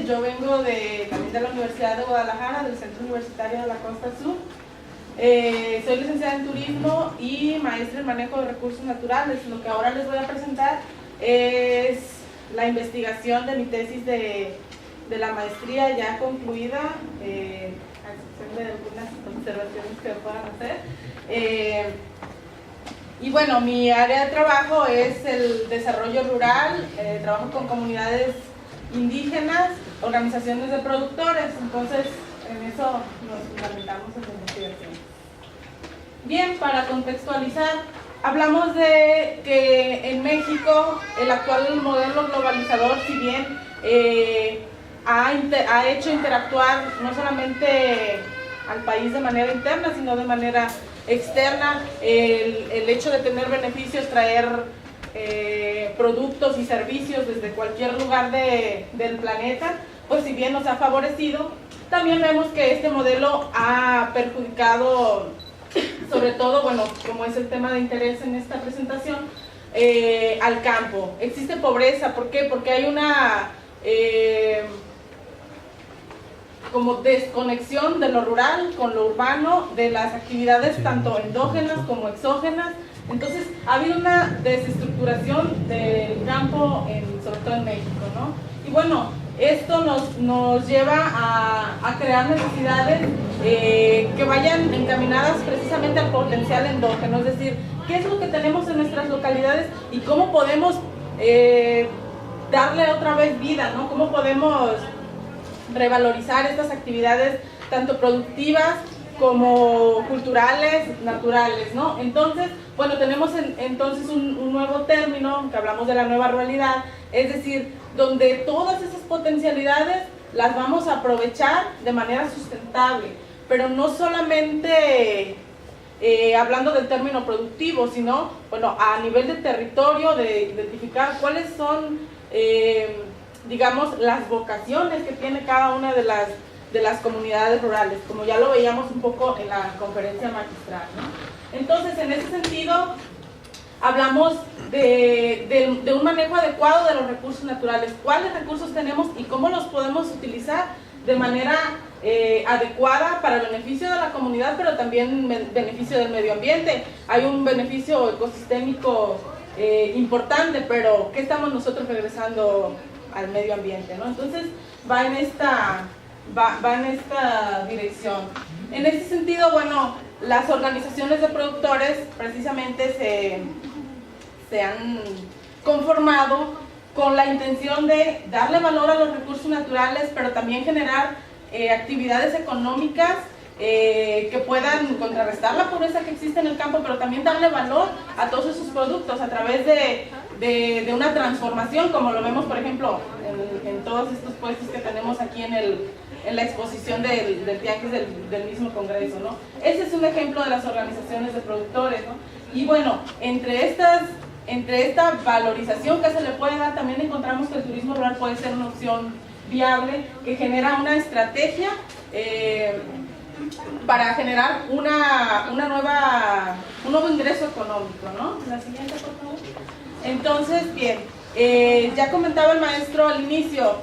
yo vengo también de la Universidad de Guadalajara, del Centro Universitario de la Costa Sur. Soy licenciada en Turismo y maestra en Manejo de Recursos Naturales. Lo que ahora les voy a presentar es la investigación de mi tesis de la maestría ya concluida, a excepción de algunas observaciones que puedan hacer. Y bueno, mi área de trabajo es el desarrollo rural, trabajo con comunidades indígenas, organizaciones de productores, entonces en eso nos fundamentamos en la investigación. Bien, para contextualizar, hablamos de que en México el actual modelo globalizador, si bien ha hecho interactuar no solamente al país de manera interna, sino de manera externa, el hecho de tener beneficios, traer productos y servicios desde cualquier lugar del planeta, pues si bien nos ha favorecido, también vemos que este modelo ha perjudicado, sobre todo, bueno, como es el tema de interés en esta presentación, al campo. Existe pobreza, ¿por qué? Porque hay una como desconexión de lo rural con lo urbano, de las actividades tanto endógenas como exógenas. Entonces ha habido una desestructuración del campo, sobre todo en México, ¿no? Y bueno, esto nos lleva a crear necesidades que vayan encaminadas precisamente al potencial endógeno, es decir, qué es lo que tenemos en nuestras localidades y cómo podemos darle otra vez vida, ¿no? Cómo podemos revalorizar estas actividades tanto productivas como culturales, naturales, ¿no? Entonces, bueno, tenemos entonces un nuevo término, que hablamos de la nueva ruralidad, es decir, donde todas esas potencialidades las vamos a aprovechar de manera sustentable, pero no solamente hablando del término productivo, sino, bueno, a nivel de territorio, de identificar cuáles son digamos, las vocaciones que tiene cada una de las comunidades rurales, como ya lo veíamos un poco en la conferencia magistral, ¿no? Entonces, en ese sentido, hablamos de un manejo adecuado de los recursos naturales, cuáles recursos tenemos y cómo los podemos utilizar de manera adecuada para el beneficio de la comunidad, pero también beneficio del medio ambiente. Hay un beneficio ecosistémico importante, pero ¿qué estamos nosotros regresando al medio ambiente, ¿no? Entonces va en esta dirección. En este sentido, bueno, las organizaciones de productores precisamente se han conformado con la intención de darle valor a los recursos naturales, pero también generar actividades económicas que puedan contrarrestar la pobreza que existe en el campo, pero también darle valor a todos esos productos a través de una transformación, como lo vemos, por ejemplo, en todos estos puestos que tenemos aquí en la exposición del tianguis del mismo congreso, ¿no? Ese es un ejemplo de las organizaciones de productores, ¿no? Y bueno, entre esta valorización que se le puede dar, también encontramos que el turismo rural puede ser una opción viable que genera una estrategia para generar un nuevo ingreso económico, ¿no? La siguiente, por favor. Entonces, bien, ya comentaba el maestro al inicio,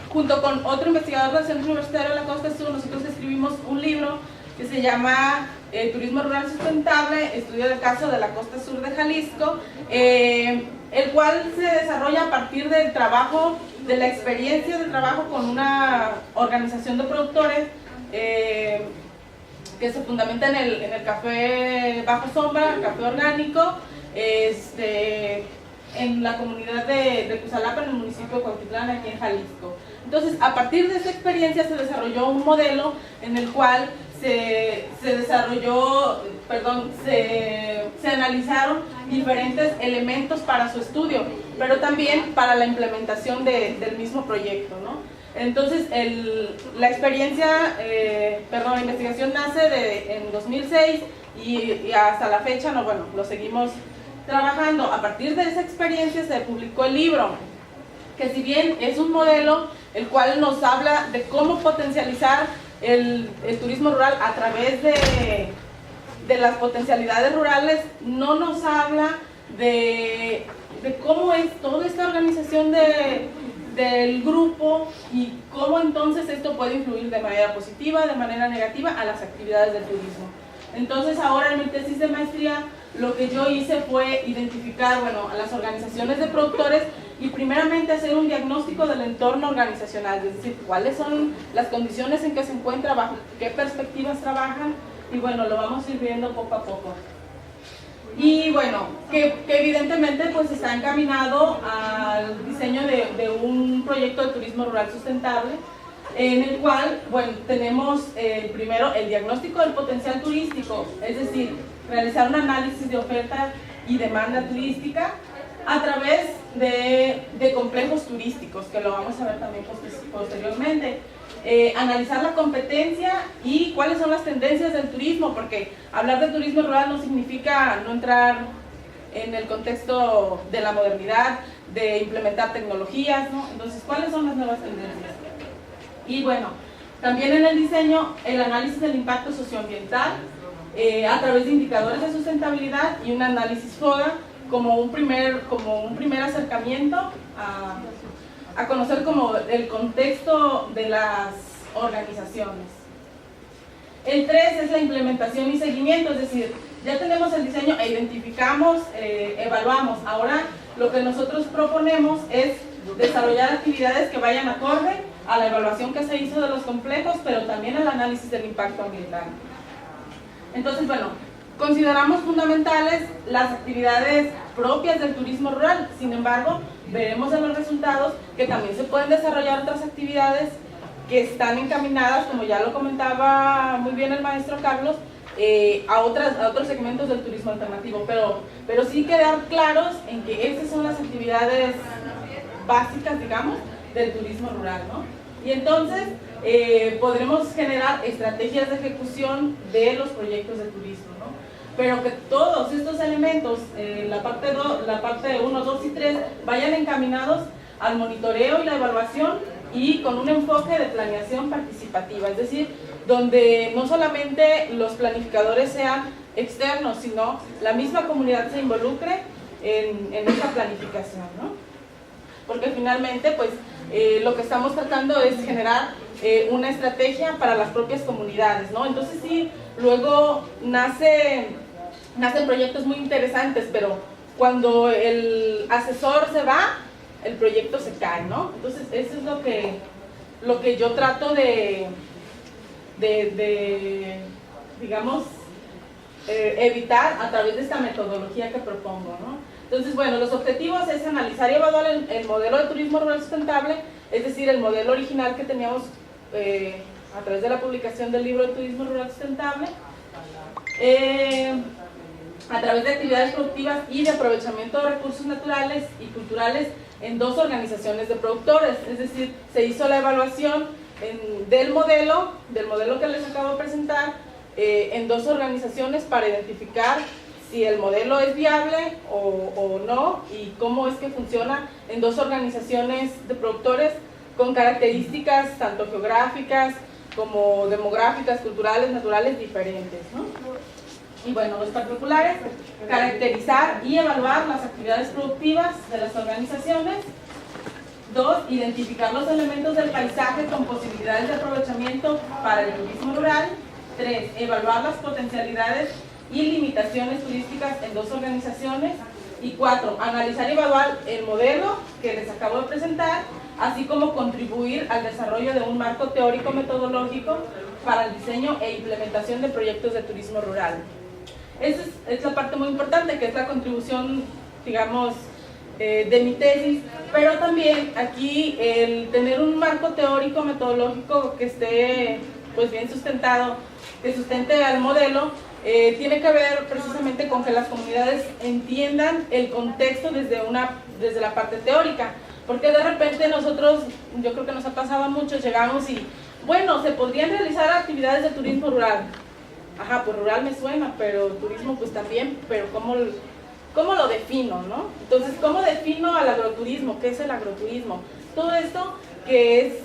junto con otro investigador del Centro Universitario de la Costa Sur, nosotros escribimos un libro que se llama Turismo Rural Sustentable, estudio del caso de la Costa Sur de Jalisco, el cual se desarrolla a partir del trabajo, de la experiencia de trabajo con una organización de productores que se fundamenta en el café bajo sombra, el café orgánico, en la comunidad de Cusalapa, en el municipio de Cuautitlán, aquí en Jalisco. Entonces, a partir de esa experiencia se desarrolló un modelo en el cual se analizaron diferentes elementos para su estudio, pero también para la implementación del mismo proyecto, ¿no? Entonces, la investigación nace en 2006 y hasta la fecha, lo seguimos trabajando. A partir de esa experiencia se publicó el libro, que si bien es un modelo, el cual nos habla de cómo potencializar el turismo rural a través de las potencialidades rurales, no nos habla de cómo es toda esta organización de del grupo y cómo entonces esto puede influir de manera positiva, de manera negativa a las actividades del turismo. Entonces ahora en mi tesis de maestría lo que yo hice fue identificar, bueno, a las organizaciones de productores y primeramente hacer un diagnóstico del entorno organizacional, es decir, cuáles son las condiciones en que se encuentra, bajo qué perspectivas trabajan, y bueno, lo vamos a ir viendo poco a poco. Y bueno, que evidentemente pues está encaminado al diseño de un proyecto de turismo rural sustentable, en el cual, bueno, tenemos primero el diagnóstico del potencial turístico, es decir, realizar un análisis de oferta y demanda turística a través de complejos turísticos, que lo vamos a ver también posteriormente. Analizar la competencia y cuáles son las tendencias del turismo, porque hablar de turismo rural no significa no entrar en el contexto de la modernidad, de implementar tecnologías, ¿no? Entonces, ¿cuáles son las nuevas tendencias? Y bueno, también en el diseño, el análisis del impacto socioambiental a través de indicadores de sustentabilidad y un análisis FODA como un primer acercamiento a conocer como el contexto de las organizaciones. El 3 es la implementación y seguimiento, es decir, ya tenemos el diseño e identificamos, evaluamos. Ahora lo que nosotros proponemos es desarrollar actividades que vayan acorde a la evaluación que se hizo de los complejos, pero también al análisis del impacto ambiental. Entonces, bueno, consideramos fundamentales las actividades propias del turismo rural. Sin embargo, veremos en los resultados que también se pueden desarrollar otras actividades que están encaminadas, como ya lo comentaba muy bien el maestro Carlos, a otros segmentos del turismo alternativo, pero sí quedar claros en que estas son las actividades básicas, digamos, del turismo rural, ¿no? Y entonces podremos generar estrategias de ejecución de los proyectos de turismo, ¿no? Pero que todos estos elementos, la parte 1, 2 y 3, vayan encaminados al monitoreo y la evaluación y con un enfoque de planeación participativa, es decir, donde no solamente los planificadores sean externos, sino la misma comunidad se involucre en esta planificación, ¿no? Porque finalmente, pues, lo que estamos tratando es generar una estrategia para las propias comunidades, ¿no? Entonces sí, luego nacen proyectos muy interesantes, pero cuando el asesor se va, el proyecto se cae, ¿no? Entonces eso es lo que yo trato de digamos, evitar a través de esta metodología que propongo, ¿no? Entonces, bueno, los objetivos es analizar y evaluar el modelo de turismo rural sustentable, es decir, el modelo original que teníamos a través de la publicación del libro de turismo rural sustentable, a través de actividades productivas y de aprovechamiento de recursos naturales y culturales en 2 organizaciones de productores, es decir, se hizo la evaluación del modelo que les acabo de presentar en 2 organizaciones para identificar si el modelo es viable o no y cómo es que funciona en 2 organizaciones de productores con características tanto geográficas como demográficas, culturales, naturales diferentes, ¿no? Y bueno, los particulares, caracterizar y evaluar las actividades productivas de las organizaciones. 2, identificar los elementos del paisaje con posibilidades de aprovechamiento para el turismo rural. 3, evaluar las potencialidades y limitaciones turísticas en 2 organizaciones. Y 4, analizar y evaluar el modelo que les acabo de presentar, así como contribuir al desarrollo de un marco teórico metodológico para el diseño e implementación de proyectos de turismo rural. Esa es la parte muy importante, que es la contribución, digamos, de mi tesis, pero también aquí el tener un marco teórico metodológico que esté pues bien sustentado, que sustente al modelo, tiene que ver precisamente con que las comunidades entiendan el contexto desde la parte teórica, porque de repente nosotros, yo creo que nos ha pasado a muchos, llegamos y, bueno, se podrían realizar actividades de turismo rural. Ajá, pues rural me suena, pero turismo pues también, pero ¿cómo lo defino, no? Entonces, ¿cómo defino al agroturismo? ¿Qué es el agroturismo? Todo esto que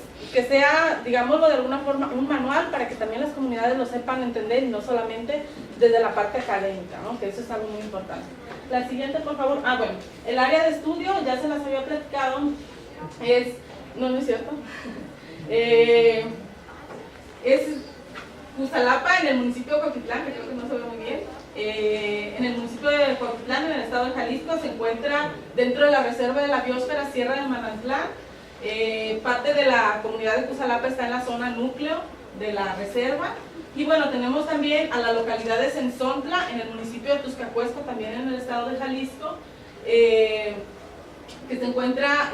sea, digámoslo de alguna forma, un manual para que también las comunidades lo sepan entender y no solamente desde la parte académica, ¿no? Que eso es algo muy importante. La siguiente, por favor. Bueno, el área de estudio, ya se las había platicado, es No, no es cierto. Es Cusalapa, en el municipio de Cuautitlán, que creo que no se ve muy bien. En el municipio de Cuautitlán, en el estado de Jalisco, se encuentra dentro de la reserva de la biosfera Sierra del Manantlán. Parte de la comunidad de Cusalapa está en la zona núcleo de la reserva. Y bueno, tenemos también a la localidad de Senzontla, en el municipio de Tuscacuesco, también en el estado de Jalisco, que se encuentra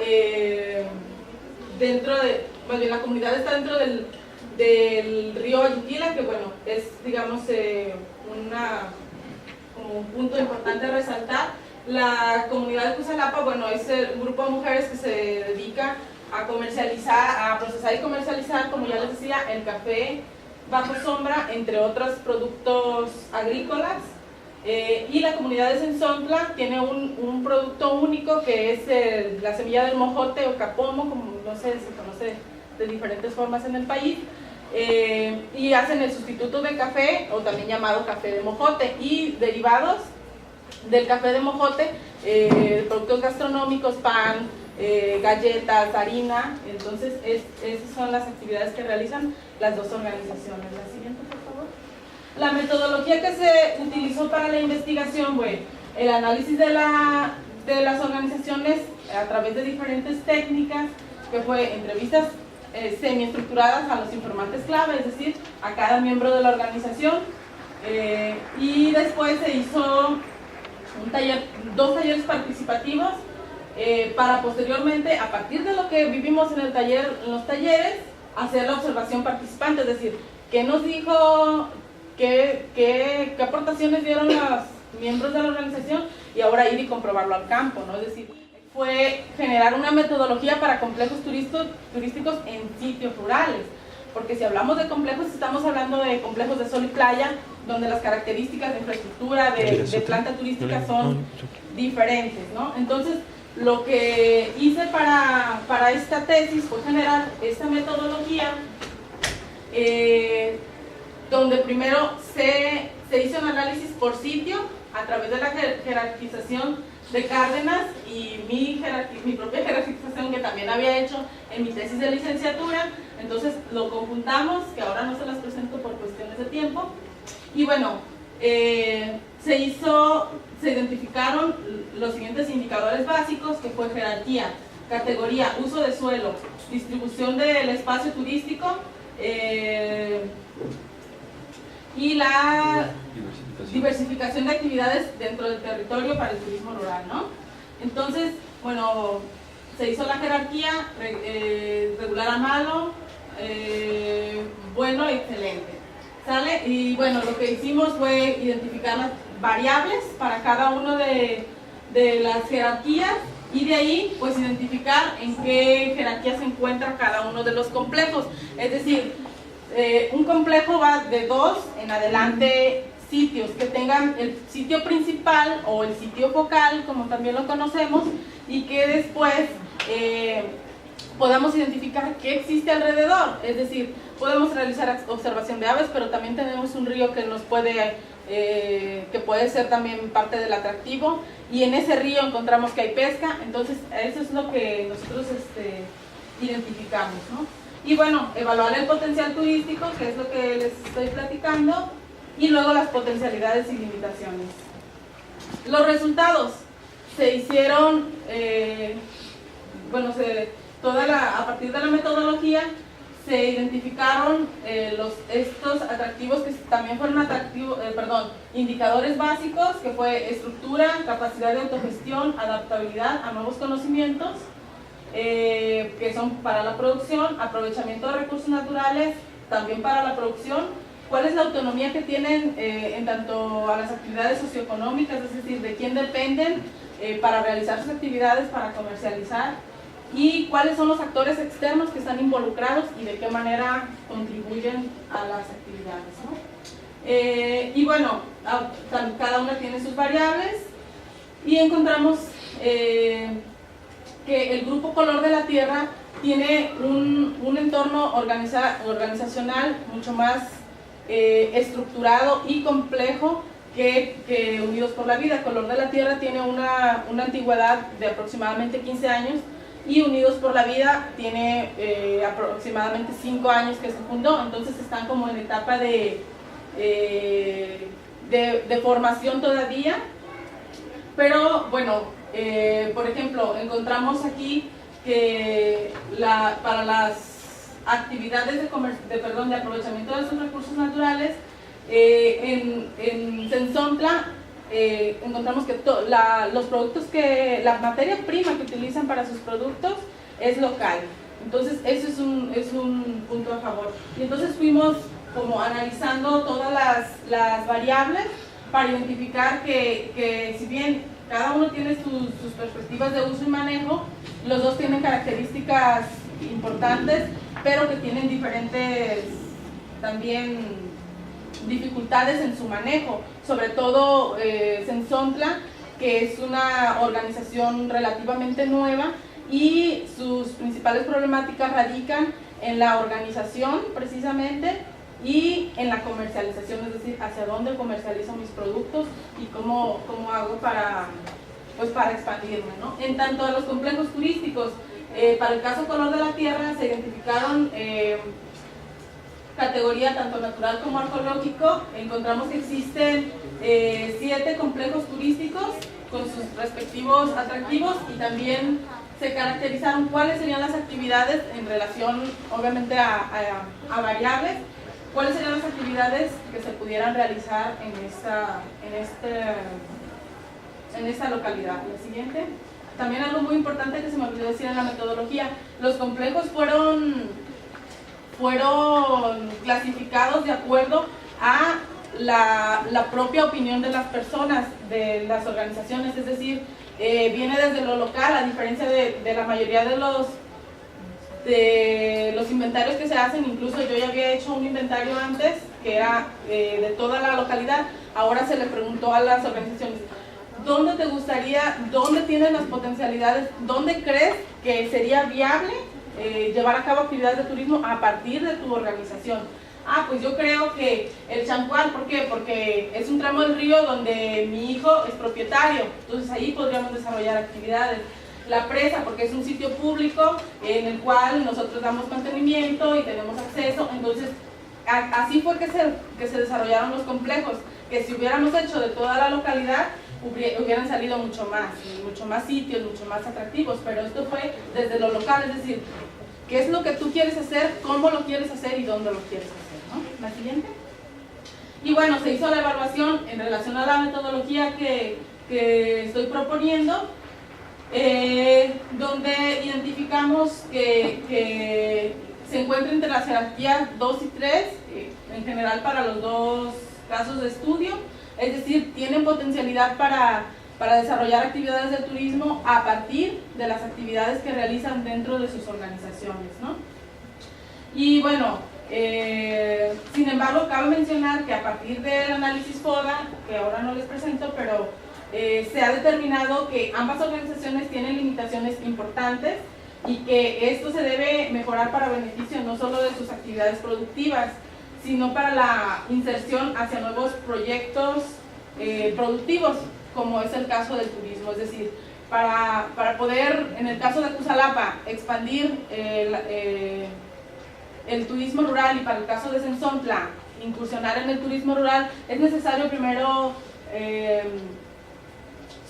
dentro de, más bien la comunidad está dentro del río Ayutila, que bueno, es digamos como un punto importante a resaltar. La comunidad de Cusalapa, bueno, es el grupo de mujeres que se dedica a comercializar, a procesar y comercializar, como ya les decía, el café bajo sombra, entre otros productos agrícolas. Y la comunidad de Senzontla tiene un producto único que es la semilla del mojote o capomo, como no sé, se conoce de diferentes formas en el país. Y hacen el sustituto de café, o también llamado café de mojote, y derivados del café de mojote, productos gastronómicos, pan, galletas, harina. Entonces esas son las actividades que realizan las dos organizaciones. La siguiente, por favor. La metodología que se utilizó para la investigación fue el análisis de las organizaciones a través de diferentes técnicas, que fue entrevistas semiestructuradas a los informantes clave, es decir, a cada miembro de la organización, y después se hizo dos talleres participativos para posteriormente, a partir de lo que vivimos en los talleres, hacer la observación participante, es decir, qué nos dijo, qué aportaciones dieron los miembros de la organización, y ahora ir y comprobarlo al campo, ¿no? Es decir, fue generar una metodología para complejos turísticos en sitios rurales, porque si hablamos de complejos, estamos hablando de complejos de sol y playa, donde las características de infraestructura, de planta turística son diferentes, ¿no? Entonces, lo que hice para esta tesis fue generar esta metodología, donde primero se hizo un análisis por sitio a través de la jerarquización de Cárdenas y mi propia jerarquización que también había hecho en mi tesis de licenciatura. Entonces lo conjuntamos, que ahora no se las presento por cuestiones de tiempo, y bueno, se identificaron los siguientes indicadores básicos, que fue jerarquía, categoría, uso de suelo, distribución del espacio turístico, y la diversificación de actividades dentro del territorio para el turismo rural, ¿no? Entonces, bueno, se hizo la jerarquía, regular a malo, bueno, excelente, ¿sale? Y bueno, lo que hicimos fue identificar las variables para cada uno de las jerarquías, y de ahí, pues, identificar en qué jerarquía se encuentra cada uno de los complejos. Es decir, un complejo va de 2 en adelante sitios, que tengan el sitio principal o el sitio focal, como también lo conocemos, y que después podamos identificar qué existe alrededor. Es decir, podemos realizar observación de aves, pero también tenemos un río que nos puede ser también parte del atractivo, y en ese río encontramos que hay pesca. Entonces eso es lo que nosotros identificamos, ¿no? Y bueno, evaluar el potencial turístico, que es lo que les estoy platicando, y luego las potencialidades y limitaciones. Los resultados se hicieron, a partir de la metodología se identificaron estos atractivos, que también fueron indicadores básicos, que fue estructura, capacidad de autogestión, adaptabilidad a nuevos conocimientos, que son para la producción, aprovechamiento de recursos naturales, también para la producción, cuál es la autonomía que tienen en tanto a las actividades socioeconómicas, es decir, de quién dependen para realizar sus actividades, para comercializar, y cuáles son los actores externos que están involucrados y de qué manera contribuyen a las actividades, ¿no? Y bueno, cada una tiene sus variables, y encontramos que el grupo Color de la Tierra tiene un entorno organizacional mucho más estructurado y complejo que Unidos por la Vida. Color de la Tierra tiene una antigüedad de aproximadamente 15 años, y Unidos por la Vida tiene aproximadamente 5 años que se fundó, entonces están como en etapa de formación todavía, pero bueno, por ejemplo, encontramos aquí que para las actividades de aprovechamiento de esos recursos naturales, en Sensontla encontramos que los productos la materia prima que utilizan para sus productos es local. Entonces eso es un punto a favor. Y entonces fuimos como analizando todas las variables para identificar que si bien cada uno tiene sus perspectivas de uso y manejo, los dos tienen características importantes, pero que tienen diferentes también dificultades en su manejo, sobre todo Sensontla, que es una organización relativamente nueva y sus principales problemáticas radican en la organización precisamente y en la comercialización, es decir, hacia dónde comercializo mis productos y cómo hago para expandirme, ¿no? En tanto a los complejos turísticos, para el caso Color de la Tierra se identificaron categoría tanto natural como arqueológico. Encontramos que existen 7 complejos turísticos con sus respectivos atractivos y también se caracterizaron cuáles serían las actividades en relación obviamente a variables, cuáles serían las actividades que se pudieran realizar en esta localidad. La siguiente. También algo muy importante que se me olvidó decir en la metodología, los complejos fueron clasificados de acuerdo a la propia opinión de las personas, de las organizaciones, es decir, viene desde lo local, a diferencia de la mayoría de los inventarios que se hacen. Incluso yo ya había hecho un inventario antes que era de toda la localidad. Ahora se le preguntó a las organizaciones, ¿dónde te gustaría, dónde tienes las potencialidades, dónde crees que sería viable llevar a cabo actividades de turismo a partir de tu organización? Pues yo creo que el Champual, ¿por qué? Porque es un tramo del río donde mi hijo es propietario, entonces ahí podríamos desarrollar actividades. La presa, porque es un sitio público en el cual nosotros damos mantenimiento y tenemos acceso, entonces así fue que se desarrollaron los complejos, que si hubiéramos hecho de toda la localidad, hubieran salido mucho más sitios, mucho más atractivos, pero esto fue desde lo local, es decir, qué es lo que tú quieres hacer, cómo lo quieres hacer y dónde lo quieres hacer, ¿no? La siguiente. Y bueno, se hizo la evaluación en relación a la metodología que estoy proponiendo, donde identificamos que se encuentra entre las jerarquías 2 y 3, en general para los dos casos de estudio, es decir, tienen potencialidad para desarrollar actividades de turismo a partir de las actividades que realizan dentro de sus organizaciones, ¿no? Y bueno, sin embargo, cabe mencionar que a partir del análisis FODA, que ahora no les presento, pero se ha determinado que ambas organizaciones tienen limitaciones importantes y que esto se debe mejorar para beneficio no solo de sus actividades productivas, sino para la inserción hacia nuevos proyectos productivos, como es el caso del turismo. Es decir, para poder, en el caso de Cusalapa, expandir el turismo rural, y para el caso de Sensontla, incursionar en el turismo rural, es necesario primero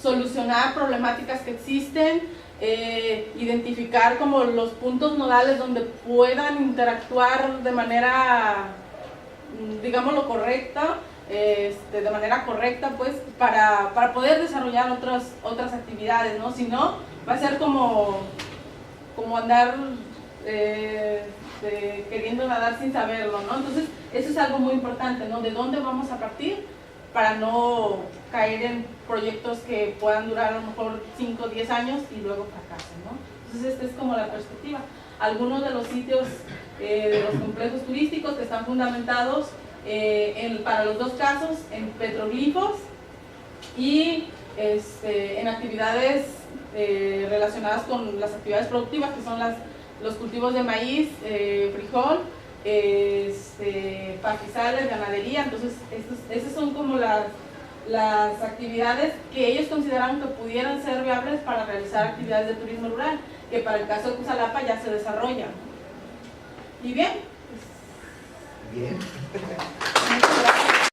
solucionar problemáticas que existen, identificar como los puntos nodales donde puedan interactuar de manera, digámoslo, correcta, de manera correcta, pues, para poder desarrollar otras actividades, ¿no? Si no, va a ser como andar queriendo nadar sin saberlo, ¿no? Entonces, eso es algo muy importante, ¿no? ¿De dónde vamos a partir para no caer en proyectos que puedan durar a lo mejor 5 o 10 años y luego fracasen, ¿no? Entonces, esta es como la perspectiva. Algunos de los sitios de los complejos turísticos que están fundamentados para los dos casos en petroglifos y en actividades relacionadas con las actividades productivas, que son los cultivos de maíz, frijol, pastizales, ganadería. Entonces esas son como las actividades que ellos consideraron que pudieran ser viables para realizar actividades de turismo rural. que para el caso de Cusalapa ya se desarrollan. ¿Y bien? Bien. Muchas gracias.